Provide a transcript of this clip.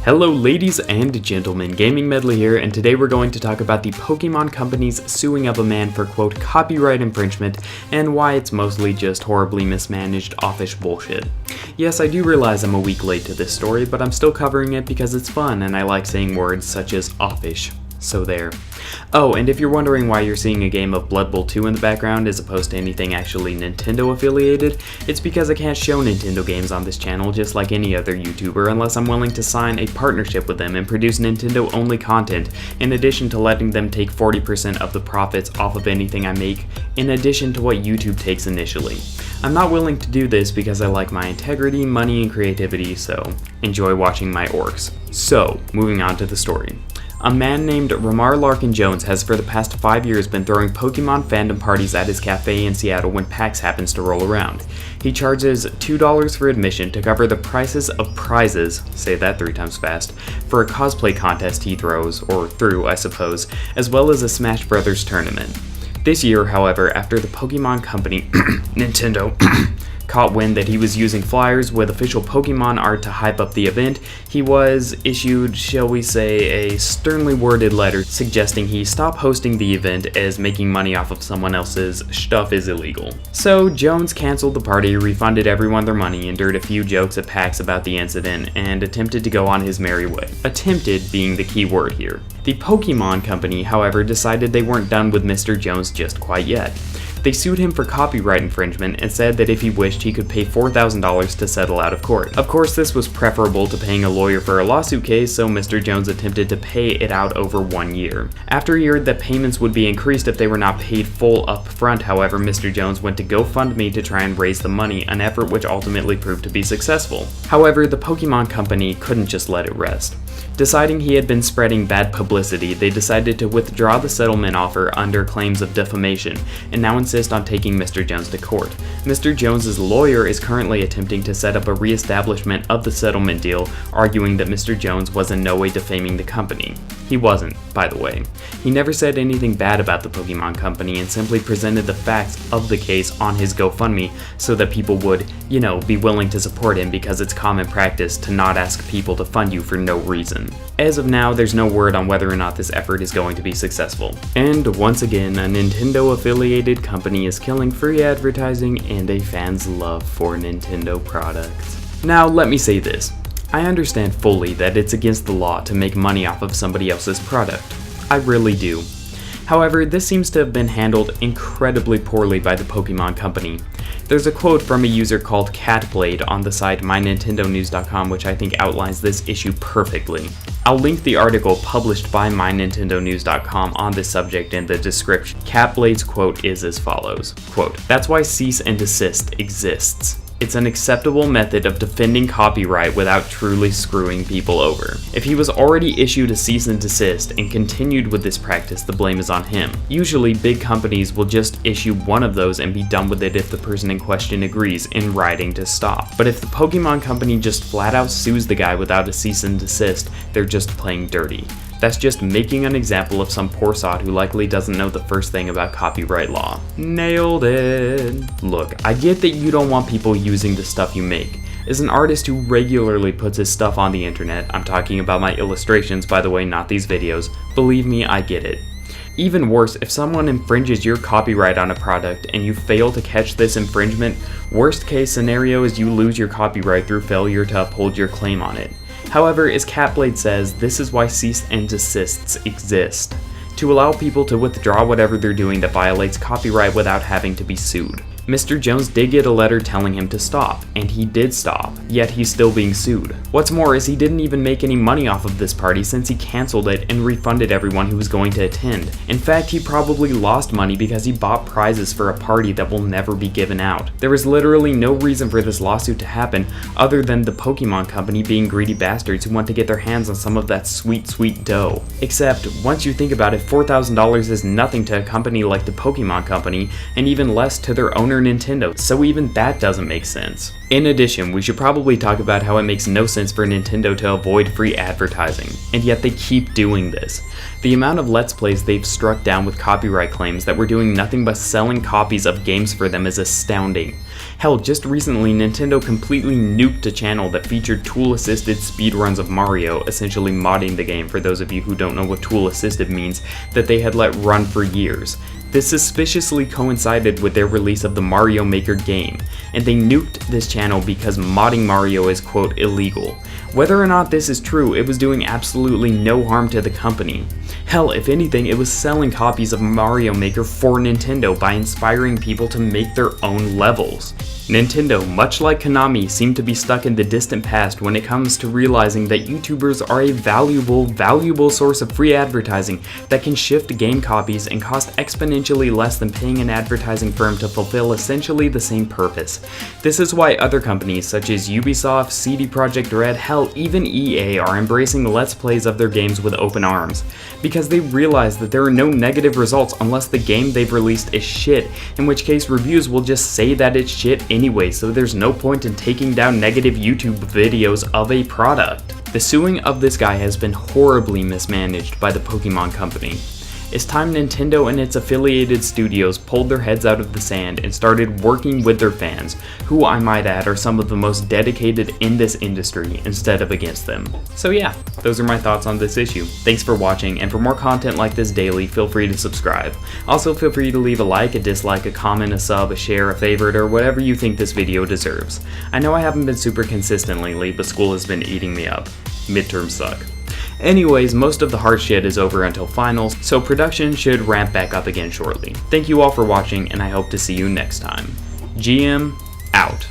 Hello ladies and gentlemen, Gaming Medley here, and today we're going to talk about the Pokemon Company's suing of a man for quote copyright infringement and why it's mostly just horribly mismanaged offish bullshit. Yes, I do realize I'm a week late to this story, but I'm still covering it because it's fun and I like saying words such as offish. So there. Oh, and if you're wondering why you're seeing a game of Blood Bowl 2 in the background as opposed to anything actually Nintendo affiliated, it's because I can't show Nintendo games on this channel just like any other YouTuber unless I'm willing to sign a partnership with them and produce Nintendo only content, in addition to letting them take 40% of the profits off of anything I make, in addition to what YouTube takes initially. I'm not willing to do this because I like my integrity, money, and creativity, so enjoy watching my orcs. So, moving on to the story. A man named Ramar Larkin Jones has for the past 5 years been throwing Pokemon fandom parties at his cafe in Seattle when PAX happens to roll around. He charges $2 for admission to cover the prices of prizes, say that 3 times fast, for a cosplay contest he throws, or threw I suppose, as well as a Smash Brothers tournament. This year, however, after the Pokemon Company, Nintendo, caught wind that he was using flyers with official Pokemon art to hype up the event, he was issued, shall we say, a sternly worded letter suggesting he stop hosting the event as making money off of someone else's stuff is illegal. So Jones canceled the party, refunded everyone their money, endured a few jokes at PAX about the incident, and attempted to go on his merry way. Attempted being the key word here. The Pokemon Company, however, decided they weren't done with Mr. Jones just quite yet. They sued him for copyright infringement and said that if he wished, he could pay $4,000 to settle out of court. Of course, this was preferable to paying a lawyer for a lawsuit case, so Mr. Jones attempted to pay it out over 1 year. After he heard that payments would be increased if they were not paid full up front, however, Mr. Jones went to GoFundMe to try and raise the money, an effort which ultimately proved to be successful. However, the Pokemon Company couldn't just let it rest. Deciding he had been spreading bad publicity, they decided to withdraw the settlement offer under claims of defamation, and now insist on taking Mr. Jones to court. Mr. Jones's lawyer is currently attempting to set up a re-establishment of the settlement deal, arguing that Mr. Jones was in no way defaming the company. He wasn't, by the way. He never said anything bad about the Pokemon Company and simply presented the facts of the case on his GoFundMe so that people would, be willing to support him because it's common practice to not ask people to fund you for no reason. As of now, there's no word on whether or not this effort is going to be successful. And once again, a Nintendo-affiliated company is killing free advertising and a fan's love for Nintendo products. Now, let me say this. I understand fully that it's against the law to make money off of somebody else's product. I really do. However, this seems to have been handled incredibly poorly by the Pokemon Company. There's a quote from a user called Catblade on the site mynintendonews.com which I think outlines this issue perfectly. I'll link the article published by mynintendonews.com on this subject in the description. Catblade's quote is as follows, quote, "That's why cease and desist exists. It's an acceptable method of defending copyright without truly screwing people over. If he was already issued a cease and desist and continued with this practice, the blame is on him. Usually, big companies will just issue one of those and be done with it if the person in question agrees in writing to stop. But if the Pokemon Company just flat out sues the guy without a cease and desist, they're just playing dirty. That's just making an example of some poor sod who likely doesn't know the first thing about copyright law." Nailed it. Look, I get that you don't want people using the stuff you make. As an artist who regularly puts his stuff on the internet, I'm talking about my illustrations by the way, not these videos, believe me, I get it. Even worse, if someone infringes your copyright on a product and you fail to catch this infringement, worst case scenario is you lose your copyright through failure to uphold your claim on it. However, as Catblade says, this is why cease and desists exist. To allow people to withdraw whatever they're doing that violates copyright without having to be sued. Mr. Jones did get a letter telling him to stop, and he did stop, yet he's still being sued. What's more is he didn't even make any money off of this party since he canceled it and refunded everyone who was going to attend. In fact, he probably lost money because he bought prizes for a party that will never be given out. There is literally no reason for this lawsuit to happen other than the Pokemon Company being greedy bastards who want to get their hands on some of that sweet, sweet dough. Except, once you think about it, $4,000 is nothing to a company like the Pokemon Company, and even less to their owner Nintendo, so even that doesn't make sense. In addition, we should probably talk about how it makes no sense for Nintendo to avoid free advertising, and yet they keep doing this. The amount of Let's Plays they've struck down with copyright claims that were doing nothing but selling copies of games for them is astounding. Hell, just recently Nintendo completely nuked a channel that featured tool-assisted speedruns of Mario, essentially modding the game. For those of you who don't know what tool-assisted means, that they had let run for years. This suspiciously coincided with their release of the Mario Maker game, and they nuked this channel because modding Mario is quote illegal. Whether or not this is true, it was doing absolutely no harm to the company. Hell, if anything, it was selling copies of Mario Maker for Nintendo by inspiring people to make their own levels. Nintendo, much like Konami, seem to be stuck in the distant past when it comes to realizing that YouTubers are a valuable source of free advertising that can shift game copies and cost exponentially less than paying an advertising firm to fulfill essentially the same purpose. This is why other companies such as Ubisoft, CD Projekt Red, hell, even EA are embracing Let's Plays of their games with open arms, because they realize that there are no negative results unless the game they've released is shit, in which case reviews will just say that it's shit anyway, so there's no point in taking down negative YouTube videos of a product. The suing of this guy has been horribly mismanaged by the Pokemon Company. It's time Nintendo and its affiliated studios pulled their heads out of the sand and started working with their fans, who I might add are some of the most dedicated in this industry, instead of against them. So yeah, those are my thoughts on this issue. Thanks for watching, and for more content like this daily, feel free to subscribe. Also feel free to leave a like, a dislike, a comment, a sub, a share, a favorite, or whatever you think this video deserves. I know I haven't been super consistent lately, but school has been eating me up. Midterms suck. Anyways, most of the hard shit is over until finals, so production should ramp back up again shortly. Thank you all for watching, and I hope to see you next time. GM, out.